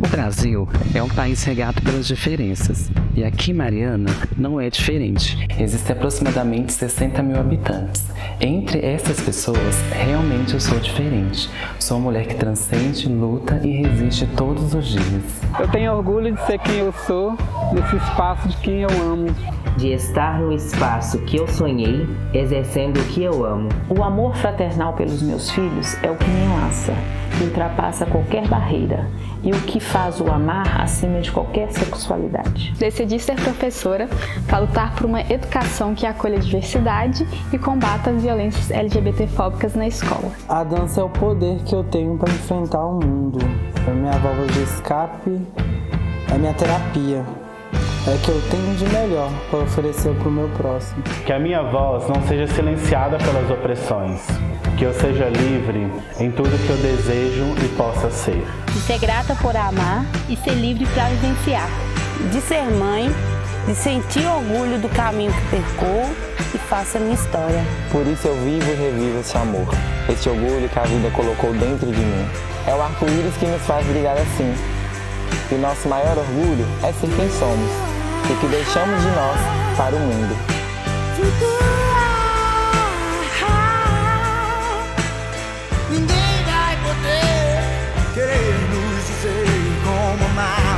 O Brasil é um país regado pelas diferenças, e aqui Mariana não é diferente. Existem aproximadamente 60 mil habitantes. Entre essas pessoas, realmente eu sou diferente. Sou uma mulher que transcende, luta e resiste todos os dias. Eu tenho orgulho de ser quem eu sou, nesse espaço de quem eu amo. De estar no espaço que eu sonhei, exercendo o que eu amo. O amor fraternal pelos meus filhos é o que me enlaça, que ultrapassa qualquer barreira e o que faz o amar acima de qualquer sexualidade. Decidi ser professora para lutar por uma educação que acolha a diversidade e combata as violências LGBTfóbicas na escola. A dança é o poder que eu tenho para enfrentar o mundo. É minha válvula de escape, é minha terapia. É que eu tenho de melhor para oferecer para o meu próximo. Que a minha voz não seja silenciada pelas opressões. Que eu seja livre em tudo que eu desejo e possa ser. De ser grata por amar e ser livre para vivenciar. De ser mãe, de sentir orgulho do caminho que percorro e faço a minha história. Por isso eu vivo e revivo esse amor, esse orgulho que a vida colocou dentro de mim. É o arco-íris que nos faz brilhar assim. E o nosso maior orgulho é ser quem somos, e o que deixamos de nós para o mundo. Ninguém vai poder querer nos dizer como amar.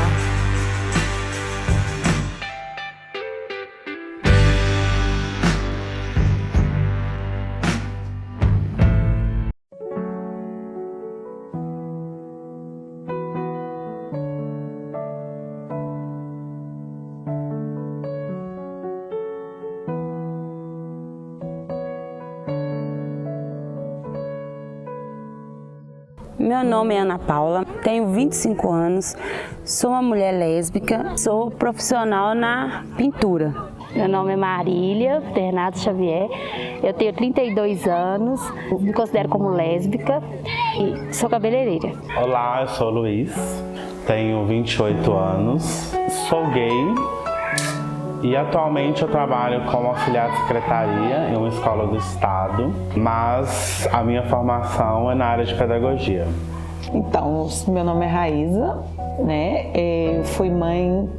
Meu nome é Ana Paula, tenho 25 anos, sou uma mulher lésbica, sou profissional na pintura. Meu nome é Marília Bernardo Xavier, eu tenho 32 anos, me considero como lésbica e sou cabeleireira. Olá, eu sou o Luiz, tenho 28 anos, sou gay e atualmente eu trabalho como auxiliar de secretaria em uma escola do estado, mas a minha formação é na área de pedagogia. Então, meu nome é Raíza, né? Eu fui mãe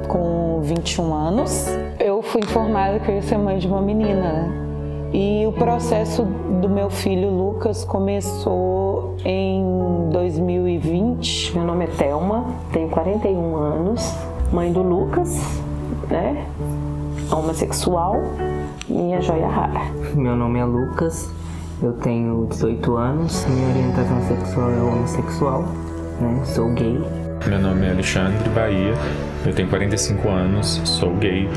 com 21 anos. Eu fui informada que eu ia ser mãe de uma menina, né? E o processo do meu filho Lucas começou em 2020. Meu nome é Thelma, tenho 41 anos, mãe do Lucas, né? Homossexual, minha joia rara. Meu nome é Lucas, eu tenho 18 anos, minha orientação sexual é homossexual, né? Sou gay. Meu nome é Alexandre Bahia, eu tenho 45 anos, sou gay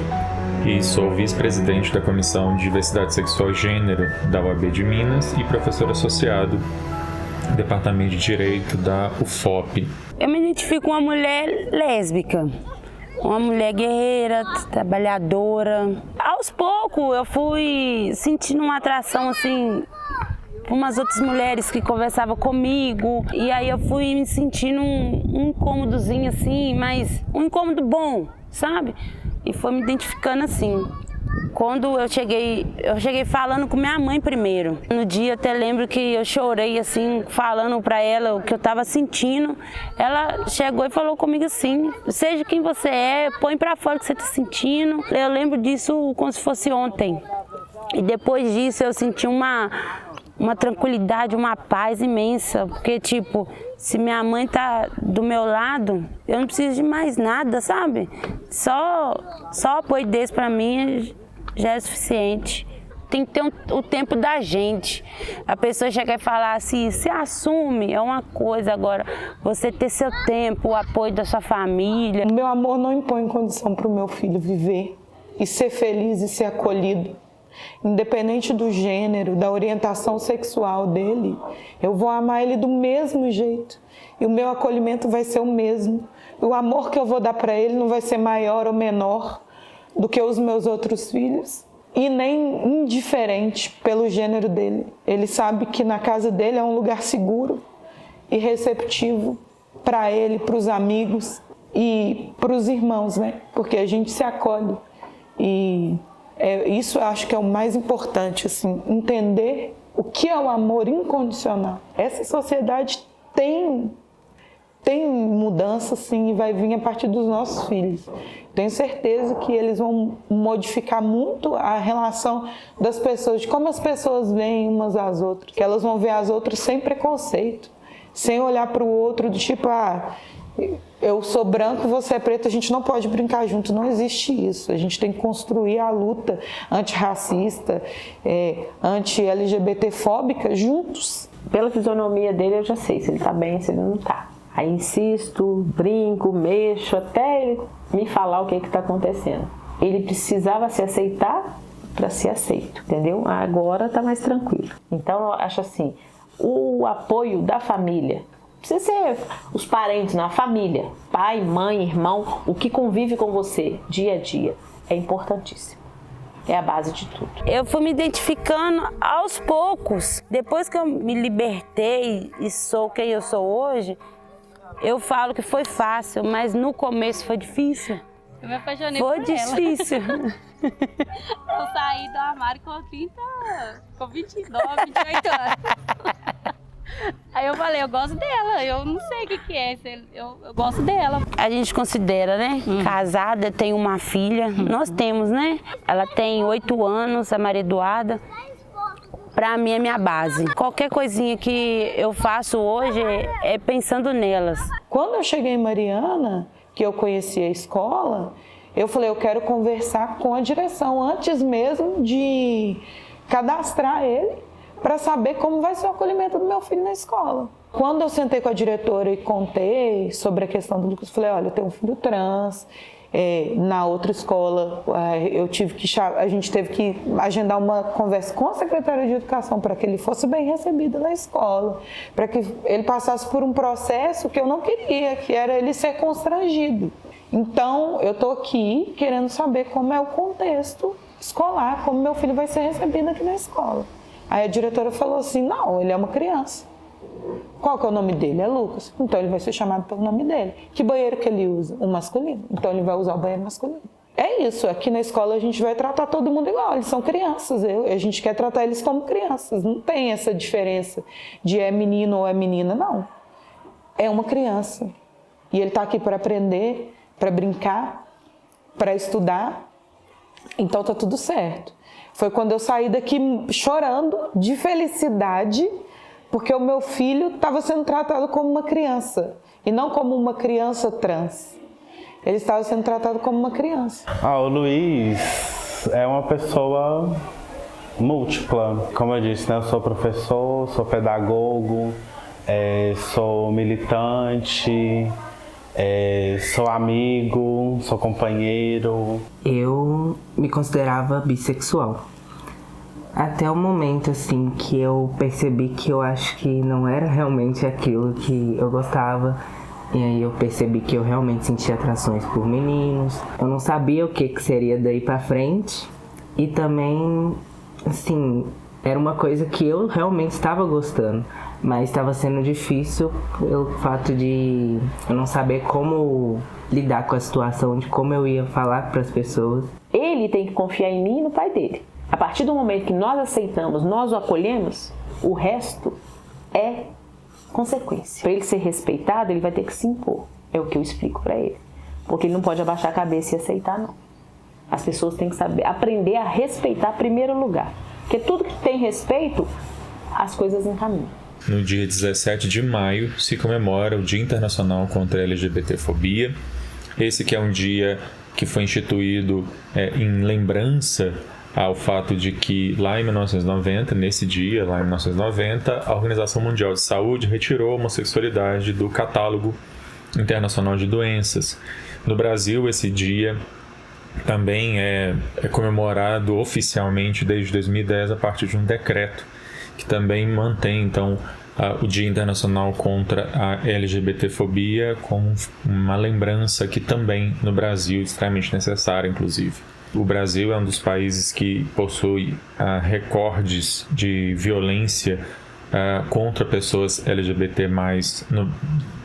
e sou vice-presidente da Comissão de Diversidade Sexual e Gênero da UAB de Minas e professor associado do Departamento de Direito da UFOP. Eu me identifico com uma mulher lésbica. Uma mulher guerreira, trabalhadora. Aos poucos eu fui sentindo uma atração assim por umas outras mulheres que conversavam comigo. E aí eu fui me sentindo um incômodozinho assim, mas um incômodo bom, sabe? E foi me identificando assim. Quando eu cheguei falando com minha mãe primeiro. No dia até lembro que eu chorei assim, falando pra ela o que eu tava sentindo. Ela chegou e falou comigo assim: seja quem você é, põe pra fora o que você tá sentindo. Eu lembro disso como se fosse ontem. E depois disso eu senti uma tranquilidade, uma paz imensa. Porque tipo, se minha mãe tá do meu lado, eu não preciso de mais nada, sabe? Só o apoio desse pra mim já é suficiente. Tem que ter o tempo da gente. A pessoa chega e falar assim, se assume, é uma coisa. Agora, você ter seu tempo, o apoio da sua família. O meu amor não impõe condição para o meu filho viver e ser feliz e ser acolhido. Independente do gênero, da orientação sexual dele, eu vou amar ele do mesmo jeito. E o meu acolhimento vai ser o mesmo. O amor que eu vou dar para ele não vai ser maior ou menor do que os meus outros filhos. E nem indiferente pelo gênero dele. Ele sabe que na casa dele é um lugar seguro e receptivo para ele, para os amigos e para os irmãos, né? Porque a gente se acolhe. E isso eu acho que é o mais importante, assim, entender o que é o amor incondicional. Essa sociedade tem tem mudança sim e vai vir a partir dos nossos filhos. Tenho certeza que eles vão modificar muito a relação das pessoas, de como as pessoas veem umas às outras. Que elas vão ver as outras sem preconceito, sem olhar para o outro do tipo, eu sou branco, você é preto, a gente não pode brincar junto. Não existe isso. A gente tem que construir a luta antirracista, anti-LGBT-fóbica juntos. Pela fisionomia dele eu já sei se ele está bem, se ele não está. Aí insisto, brinco, mexo, até ele me falar o que está acontecendo. Ele precisava se aceitar para ser aceito, entendeu? Agora está mais tranquilo. Então eu acho assim, o apoio da família, precisa ser os parentes, a família, pai, mãe, irmão, o que convive com você dia a dia, é importantíssimo. É a base de tudo. Eu fui me identificando aos poucos. Depois que eu me libertei e sou quem eu sou hoje, eu falo que foi fácil, mas no começo foi difícil. Eu me apaixonei por ela. Foi difícil. Eu saí do armário com 29, 28 anos. Aí eu falei, eu gosto dela, eu não sei o que é, eu gosto dela. A gente considera, né? Casada, tem uma filha, nós temos, né? Ela tem 8 anos, a Maria Eduarda. Pra mim é minha base. Qualquer coisinha que eu faço hoje é pensando nelas. Quando eu cheguei em Mariana, que eu conheci a escola, eu falei, eu quero conversar com a direção antes mesmo de cadastrar ele, para saber como vai ser o acolhimento do meu filho na escola. Quando eu sentei com a diretora e contei sobre a questão do Lucas, falei, olha, eu tenho um filho trans, na outra escola a gente teve que agendar uma conversa com a secretária de educação para que ele fosse bem recebido na escola, para que ele passasse por um processo que eu não queria, que era ele ser constrangido. Então, eu estou aqui querendo saber como é o contexto escolar, como meu filho vai ser recebido aqui na escola. Aí a diretora falou assim, não, ele é uma criança. Qual que é o nome dele? É Lucas. Então ele vai ser chamado pelo nome dele. Que banheiro que ele usa? O masculino. Então ele vai usar o banheiro masculino. É isso, aqui na escola a gente vai tratar todo mundo igual, eles são crianças, a gente quer tratar eles como crianças, não tem essa diferença de é menino ou é menina, não. É uma criança. E ele está aqui para aprender, para brincar, para estudar, então tá tudo certo. Foi quando eu saí daqui chorando de felicidade, porque o meu filho estava sendo tratado como uma criança, e não como uma criança trans. Ele estava sendo tratado como uma criança. O Luiz é uma pessoa múltipla. Como eu disse, né? Eu sou professor, sou pedagogo, sou militante, sou amigo, sou companheiro. Eu me considerava bissexual. Até o momento, assim, que eu percebi que eu acho que não era realmente aquilo que eu gostava. E aí eu percebi que eu realmente sentia atrações por meninos. Eu não sabia o que seria daí pra frente. E também, assim, era uma coisa que eu realmente estava gostando. Mas estava sendo difícil pelo fato de eu não saber como lidar com a situação, de como eu ia falar para as pessoas. Ele tem que confiar em mim e no pai dele. A partir do momento que nós aceitamos, nós o acolhemos, o resto é consequência. Para ele ser respeitado, ele vai ter que se impor. É o que eu explico para ele. Porque ele não pode abaixar a cabeça e aceitar, não. As pessoas têm que saber, aprender a respeitar em primeiro lugar. Porque tudo que tem respeito, as coisas encaminham. No dia 17 de maio se comemora o Dia Internacional contra a LGBTfobia. Esse que é um dia que foi instituído em lembrança ao fato de que lá em 1990, nesse dia, lá em 1990, a Organização Mundial de Saúde retirou a homossexualidade do catálogo internacional de doenças. No Brasil, esse dia também é comemorado oficialmente desde 2010 a partir de um decreto que também mantém, então, o Dia Internacional contra a LGBTfobia como uma lembrança que também no Brasil é extremamente necessária, inclusive. O Brasil é um dos países que possui recordes de violência contra pessoas LGBT+,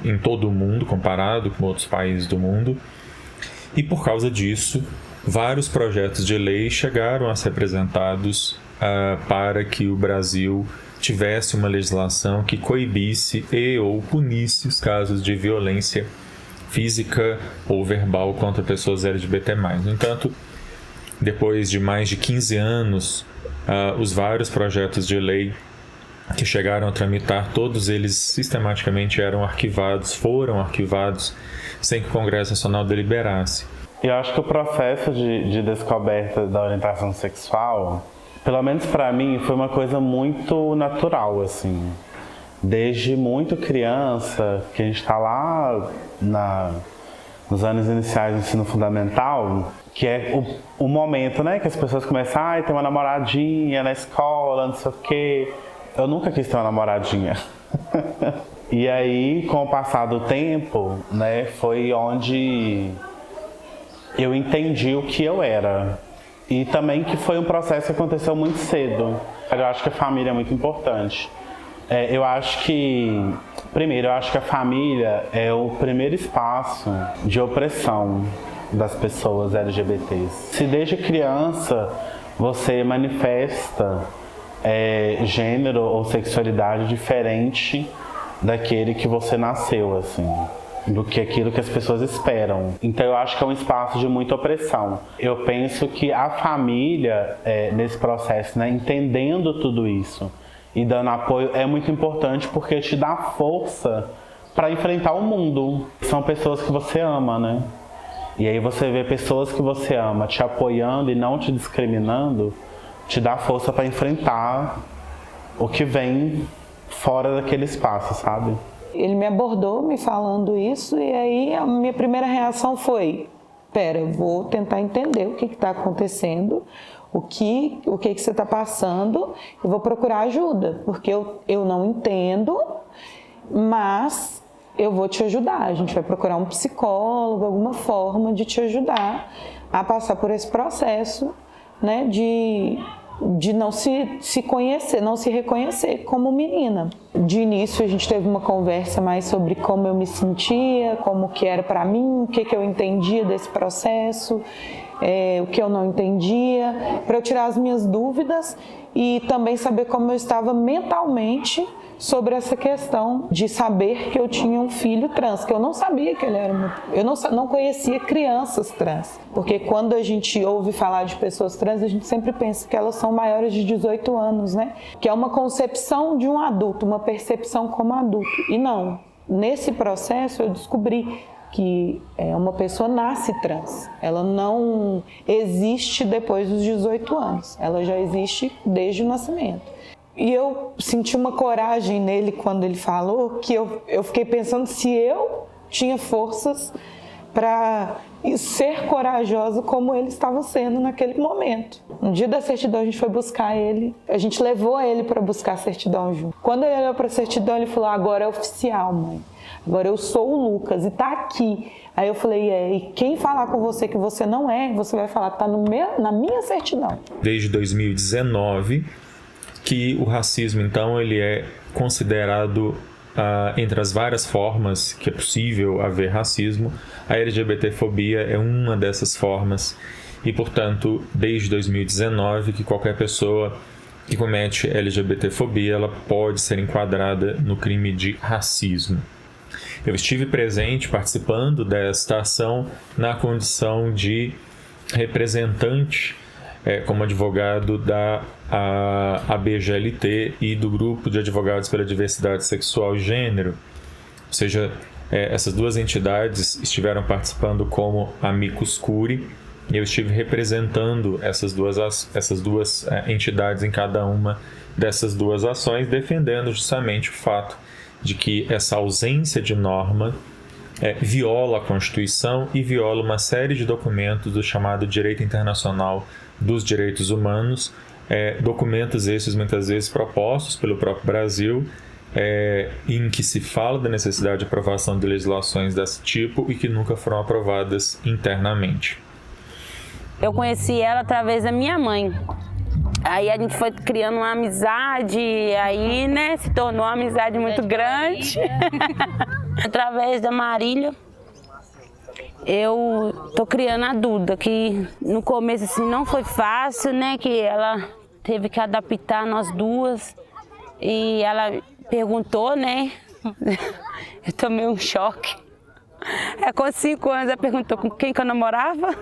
em todo o mundo, comparado com outros países do mundo. E por causa disso, vários projetos de lei chegaram a ser apresentados para que o Brasil tivesse uma legislação que coibisse e ou punisse os casos de violência física ou verbal contra pessoas LGBT+. No entanto, depois de mais de 15 anos, os vários projetos de lei que chegaram a tramitar, todos eles sistematicamente foram arquivados, sem que o Congresso Nacional deliberasse. Eu acho que o processo de descoberta da orientação sexual, pelo menos para mim, foi uma coisa muito natural, assim. Desde muito criança, que a gente está lá nos anos iniciais do ensino fundamental, que é o momento, né, que as pessoas começam a ter uma namoradinha na escola, não sei o quê. Eu nunca quis ter uma namoradinha. E aí, com o passar do tempo, né, foi onde eu entendi o que eu era. E também que foi um processo que aconteceu muito cedo. Eu acho que a família é muito importante. Eu acho que a família é o primeiro espaço de opressão das pessoas LGBTs. Se desde criança você manifesta gênero ou sexualidade diferente daquele que você nasceu, assim, do que aquilo que as pessoas esperam. Então eu acho que é um espaço de muita opressão. Eu penso que a família, nesse processo, né, entendendo tudo isso e dando apoio, é muito importante porque te dá força para enfrentar o mundo. São pessoas que você ama, né? E aí você vê pessoas que você ama te apoiando e não te discriminando, te dá força para enfrentar o que vem fora daquele espaço, sabe? Ele me abordou me falando isso e aí a minha primeira reação foi: pera, eu vou tentar entender o que está acontecendo, o que você está passando, e vou procurar ajuda, porque eu não entendo, mas eu vou te ajudar. A gente vai procurar um psicólogo, alguma forma de te ajudar a passar por esse processo, né, de não se conhecer, não se reconhecer como menina. De início a gente teve uma conversa mais sobre como eu me sentia, como que era para mim, o que eu entendia desse processo, o que eu não entendia, para eu tirar as minhas dúvidas e também saber como eu estava mentalmente sobre essa questão de saber que eu tinha um filho trans, que eu não sabia que ele era eu não conhecia crianças trans, porque quando a gente ouve falar de pessoas trans, a gente sempre pensa que elas são maiores de 18 anos, né? Que é uma concepção de um adulto, uma percepção como adulto, e não. Nesse processo eu descobri que uma pessoa nasce trans, ela não existe depois dos 18 anos, ela já existe desde o nascimento. E eu senti uma coragem nele quando ele falou, que eu fiquei pensando se eu tinha forças para ser corajosa como ele estava sendo naquele momento. No dia da certidão a gente foi buscar ele, a gente levou ele para buscar a certidão junto. Quando ele olhou para a certidão, ele falou: agora é oficial, mãe. Agora eu sou o Lucas e tá aqui. Aí eu falei: e quem falar com você que você não é, você vai falar, tá na minha certidão. Desde 2019, que o racismo, então, ele é considerado, entre as várias formas que é possível haver racismo, a LGBTfobia é uma dessas formas. E, portanto, desde 2019, que qualquer pessoa que comete LGBTfobia, ela pode ser enquadrada no crime de racismo. Eu estive presente, participando desta ação, na condição de representante, como advogado da ABGLT e do Grupo de Advogados pela Diversidade Sexual e Gênero. Ou seja, essas duas entidades estiveram participando como amicus curiae, e eu estive representando essas duas entidades em cada uma dessas duas ações, defendendo justamente o fato de que essa ausência de norma viola a Constituição e viola uma série de documentos do chamado Direito Internacional dos Direitos Humanos, documentos esses muitas vezes propostos pelo próprio Brasil, em que se fala da necessidade de aprovação de legislações desse tipo e que nunca foram aprovadas internamente. Eu conheci ela através da minha mãe. Aí a gente foi criando uma amizade, aí, né, se tornou uma amizade muito grande. Através da Marília, eu tô criando a Duda, que no começo assim não foi fácil, né, que ela teve que adaptar nós duas. e ela perguntou, né? Eu tomei um choque. Com 5 anos ela perguntou com quem que eu namorava.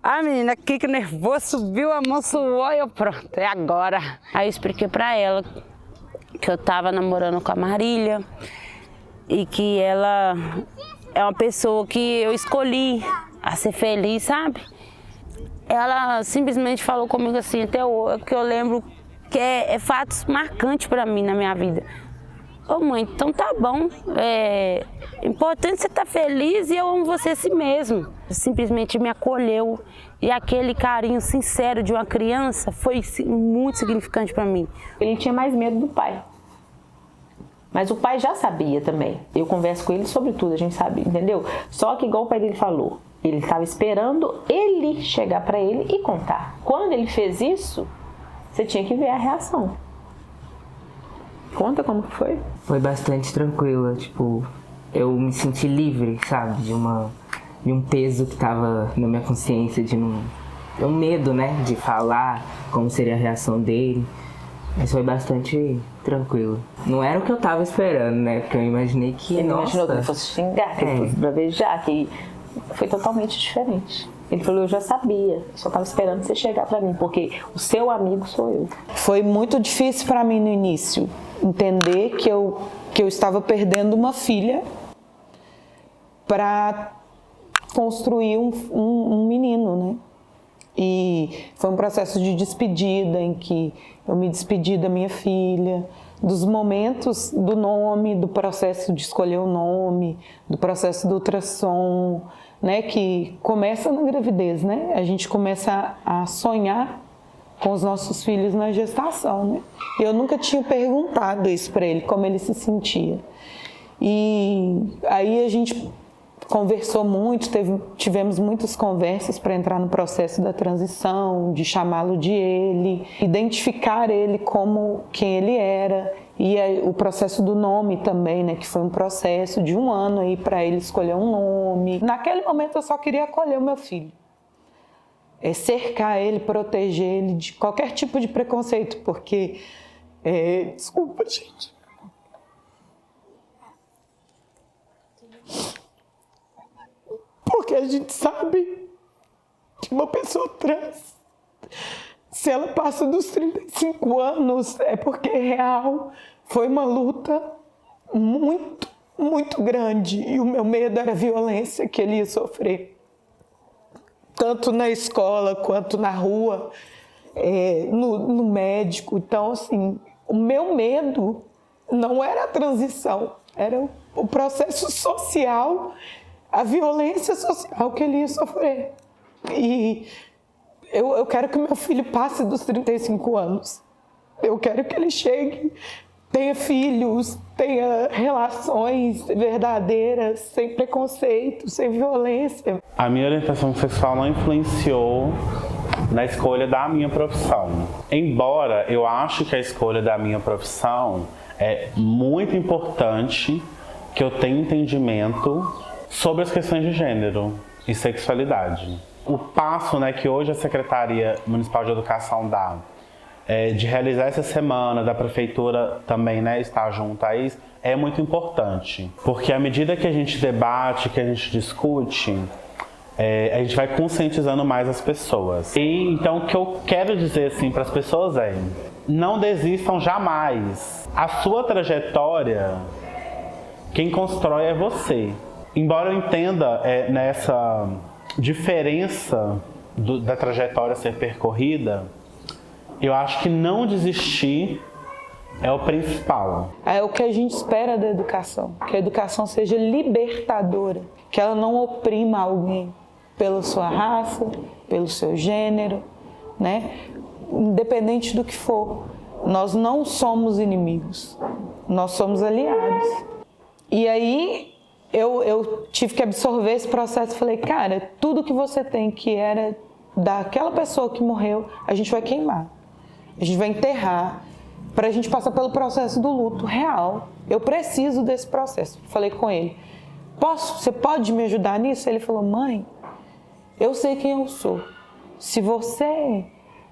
A menina, que nervoso, subiu a mão, suou e eu, pronto, é agora. Aí eu expliquei pra ela que eu tava namorando com a Marília e que ela é uma pessoa que eu escolhi a ser feliz, sabe? Ela simplesmente falou comigo assim, até que eu lembro que é fatos marcantes pra mim na minha vida. Ô mãe, então tá bom, é importante você estar feliz e eu amo você assim mesmo. Simplesmente me acolheu e aquele carinho sincero de uma criança foi muito significante para mim. Ele tinha mais medo do pai, mas o pai já sabia também. Eu converso com ele sobre tudo, a gente sabe, entendeu? Só que igual o pai dele falou, ele estava esperando ele chegar para ele e contar. Quando ele fez isso, você tinha que ver a reação. Conta como que foi? Foi bastante tranquila, tipo, eu me senti livre, sabe, de um peso que tava na minha consciência, de um medo, né, de falar como seria a reação dele, mas foi bastante tranquilo. Não era o que eu tava esperando, né, porque eu imaginei que, ele imaginou que ele fosse xingar, que ele fosse bravejar, que foi totalmente diferente. Ele falou, eu já sabia, eu só estava esperando você chegar para mim, porque o seu amigo sou eu. Foi muito difícil para mim no início, entender que eu estava perdendo uma filha para construir um menino, né? E foi um processo de despedida, em que eu me despedi da minha filha, dos momentos do nome, do processo de escolher o nome, do processo do ultrassom, né, que começa na gravidez, né? A gente começa a sonhar com os nossos filhos na gestação, né? Eu nunca tinha perguntado isso para ele, como ele se sentia. E aí a gente conversou muito, tivemos muitas conversas para entrar no processo da transição, de chamá-lo de ele, identificar ele como quem ele era. E o processo do nome também, né, que foi um processo de 1 ano aí para ele escolher um nome. Naquele momento eu só queria acolher o meu filho. Cercar ele, proteger ele de qualquer tipo de preconceito, porque... desculpa, gente. Porque a gente sabe que uma pessoa trans, se ela passa dos 35 anos, é porque é real. Foi uma luta muito, muito grande. E o meu medo era a violência que ele ia sofrer. Tanto na escola, quanto na rua, no médico. Então, assim, o meu medo não era a transição, era o processo social, a violência social que ele ia sofrer. E eu quero que meu filho passe dos 35 anos. Eu quero que ele chegue, tenha filhos, tenha relações verdadeiras, sem preconceito, sem violência. A minha orientação sexual não influenciou na escolha da minha profissão. Embora eu acho que a escolha da minha profissão é muito importante, que eu tenha entendimento sobre as questões de gênero e sexualidade. O passo, né, que hoje a Secretaria Municipal de Educação dá, de realizar essa semana, da Prefeitura também, né, estar junto a isso, é muito importante. Porque à medida que a gente debate, que a gente discute, a gente vai conscientizando mais as pessoas. E então o que eu quero dizer assim, para as pessoas é: não desistam jamais. A sua trajetória, quem constrói é você. Embora eu entenda nessa diferença da trajetória ser percorrida, eu acho que não desistir é o principal. É o que a gente espera da educação, que a educação seja libertadora, que ela não oprima alguém pela sua raça, pelo seu gênero, né? Independente do que for. Nós não somos inimigos, nós somos aliados. E aí eu tive que absorver esse processo e falei, cara, tudo que você tem que era daquela pessoa que morreu, a gente vai queimar, a gente vai enterrar, para a gente passar pelo processo do luto real. Eu preciso desse processo. Falei com ele, você pode me ajudar nisso? Ele falou, mãe, eu sei quem eu sou. Se você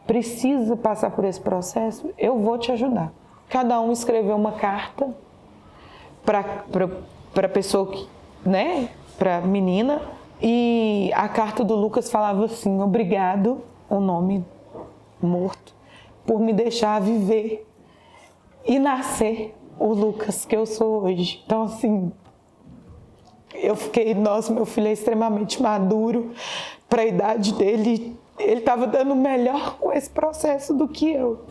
precisa passar por esse processo, eu vou te ajudar. cada um escreveu uma carta para a pessoa, né, para a menina, e a carta do Lucas falava assim: obrigado, o nome morto, por me deixar viver e nascer o Lucas que eu sou hoje. Então, assim, eu fiquei, nossa, meu filho é extremamente maduro para a idade dele, ele estava dando melhor com esse processo do que eu.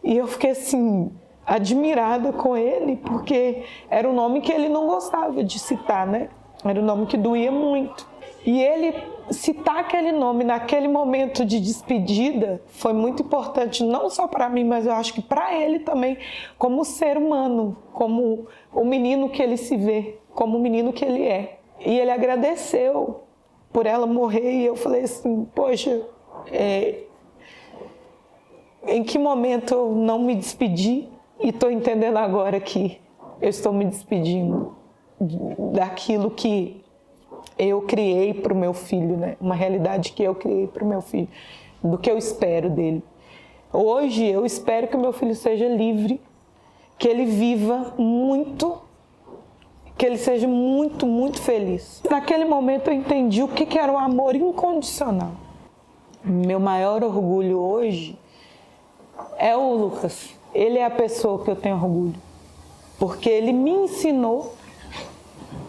E eu fiquei, assim, admirada com ele, porque era um nome que ele não gostava de citar, né? Era um nome que doía muito. E ele citar aquele nome naquele momento de despedida foi muito importante, não só para mim, mas eu acho que para ele também, como ser humano, como o menino que ele se vê, como o menino que ele é. E ele agradeceu por ela morrer, e eu falei assim: poxa, em que momento eu não me despedi e estou entendendo agora que eu estou me despedindo daquilo que eu criei para o meu filho, né? Uma realidade que eu criei para o meu filho, do que eu espero dele. Hoje eu espero que o meu filho seja livre, que ele viva muito, que ele seja muito, muito feliz. Naquele momento eu entendi o que era o amor incondicional. Meu maior orgulho hoje é o Lucas. Ele é a pessoa que eu tenho orgulho, porque ele me ensinou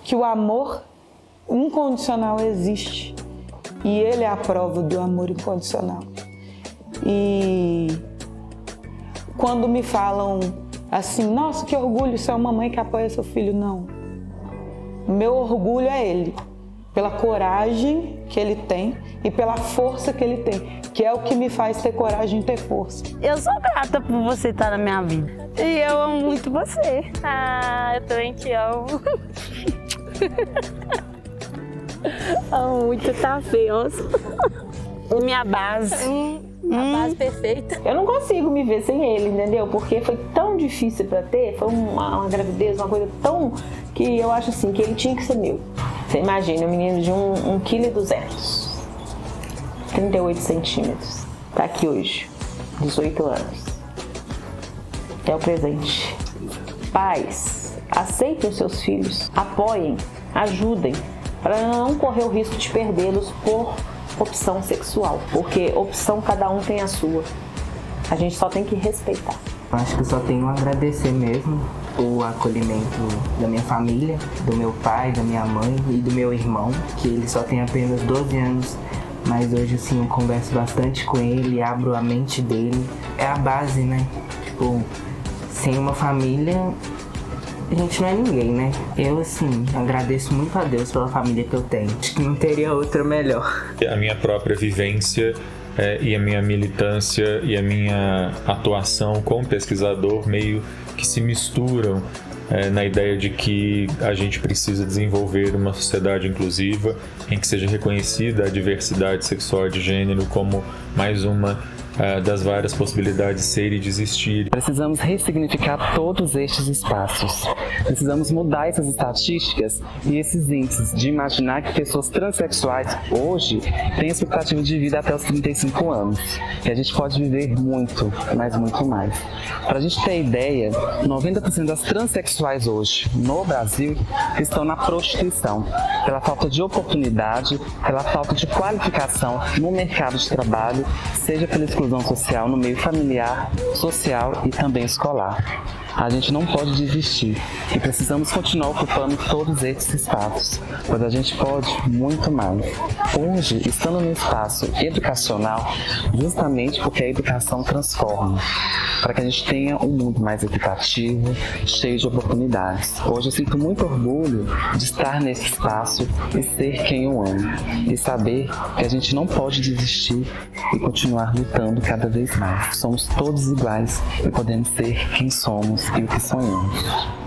que o amor incondicional existe, e ele é a prova do amor incondicional. E quando me falam assim: nossa, que orgulho ser uma mãe que apoia seu filho, não. Meu orgulho é ele, pela coragem que ele tem e pela força que ele tem, que é o que me faz ter coragem e ter força. Eu sou grata por você estar na minha vida. E eu amo muito você. Ah, eu também te amo. Amo muito, tá feio. Minha base. A base perfeita. Eu não consigo me ver sem ele, entendeu? Porque foi tão difícil para ter, foi uma gravidez, uma coisa tão... que eu acho assim, que ele tinha que ser meu. Você imagina, um menino de 1,2 kg, 38 centímetros, tá aqui hoje, 18 anos. É o presente. Pais, aceitem os seus filhos, apoiem, ajudem, para não correr o risco de perdê-los por opção sexual, porque opção cada um tem a sua. A gente só tem que respeitar. Acho que eu só tenho a agradecer mesmo o acolhimento da minha família, do meu pai, da minha mãe e do meu irmão, que ele só tem apenas 12 anos, mas hoje assim eu converso bastante com ele, abro a mente dele. É a base, né? Tipo, sem uma família a gente não é ninguém, né? Eu, assim, agradeço muito a Deus pela família que eu tenho. Acho que não teria outra melhor. A minha própria vivência e a minha militância e a minha atuação como pesquisador meio que se misturam na ideia de que a gente precisa desenvolver uma sociedade inclusiva em que seja reconhecida a diversidade sexual e de gênero como mais uma das várias possibilidades de ser e de existir. Precisamos ressignificar todos estes espaços. Precisamos mudar essas estatísticas e esses índices de imaginar que pessoas transexuais hoje têm expectativa de vida até os 35 anos. E a gente pode viver muito, mas muito mais. Para a gente ter ideia, 90% das transexuais hoje no Brasil estão na prostituição, pela falta de oportunidade, pela falta de qualificação no mercado de trabalho, seja pela exclusão social no meio familiar, social e também escolar. A gente não pode desistir e precisamos continuar ocupando todos esses espaços, pois a gente pode muito mais. Hoje, estando no espaço educacional, justamente porque a educação transforma, para que a gente tenha um mundo mais equitativo, cheio de oportunidades. Hoje eu sinto muito orgulho de estar nesse espaço e ser quem eu amo, e saber que a gente não pode desistir e continuar lutando cada vez mais. Somos todos iguais e podemos ser quem somos e o que sonhamos.